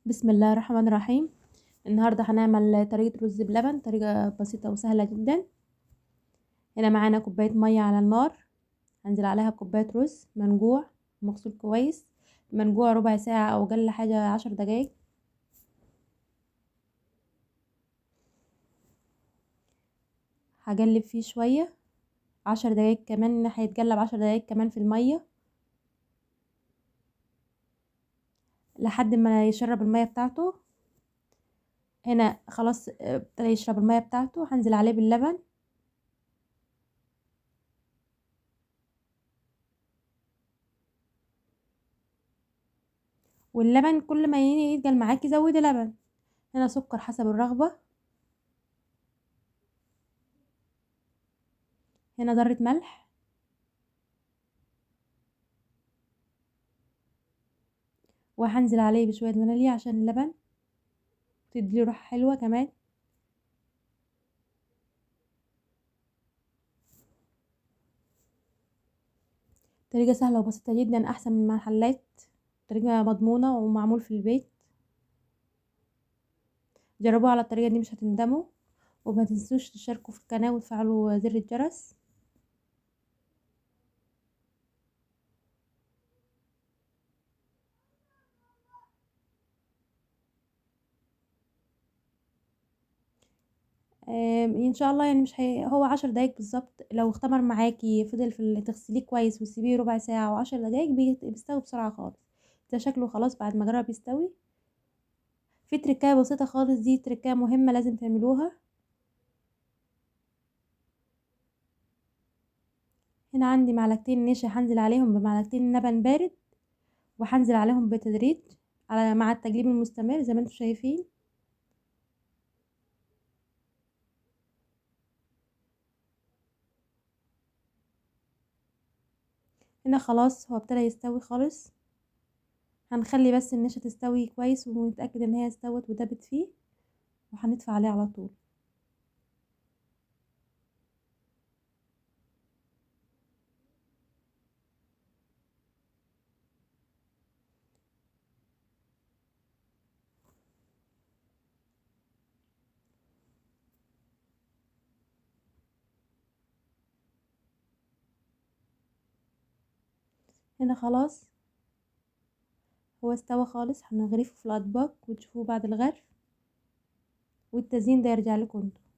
بسم الله الرحمن الرحيم. النهارده هنعمل طريقه رز بلبن، طريقه بسيطه وسهله جدا. هنا معانا كوبايه ميه على النار، هنزل عليها كوبايه رز منقوع مغسول كويس، منقوع ربع ساعه او اقل حاجه 10 دقايق. هقلب فيه شويه 10 دقايق كمان، هيتقلب 10 دقايق كمان في الميه لحد ما يشرب الميه بتاعته. هنا خلاص ابتدى يشرب الميه بتاعته، هنزل عليه باللبن. واللبن كل ما يتقل معاكي زودي لبن. هنا سكر حسب الرغبه. هنا ذره ملح. وهنزل عليه بشويه فانيليا عشان اللبن تديله روح حلوه كمان. طريقه سهله وبسيطه جدا، احسن من المحلات، طريقه مضمونه ومعمول في البيت. جربوها على الطريقه دي مش هتندموا. وما تنسوش تشتركوا في القناه وتفعلوا زر الجرس. ان شاء الله يعني مش هو 10 دقايق بالظبط. لو اختمر معاكي فضل تغسليه كويس وتسيبيه ربع ساعه او 10 دقايق بيستوي بسرعه خالص. ده شكله خلاص بعد ما جرب يستوي. في تركايه بسيطه خالص، دي تركايه مهمه لازم تعملوها. هنا عندي معلقتين نشا، هنزل عليهم بمعلقتين لبن بارد، وهنزل عليهم بتدريج مع التقليب المستمر زي ما انتم شايفين. هنا خلاص هو ابتدى يستوي خالص. هنخلي بس النشا تستوي كويس ونتأكد ان هي استوت ودابت فيه، وهنطفي عليه على طول. هنا خلاص هو استوى خالص، هنغرفه في الاطباق وتشوفوه بعد الغرف، والتزيين ده يرجع لكم انتوا.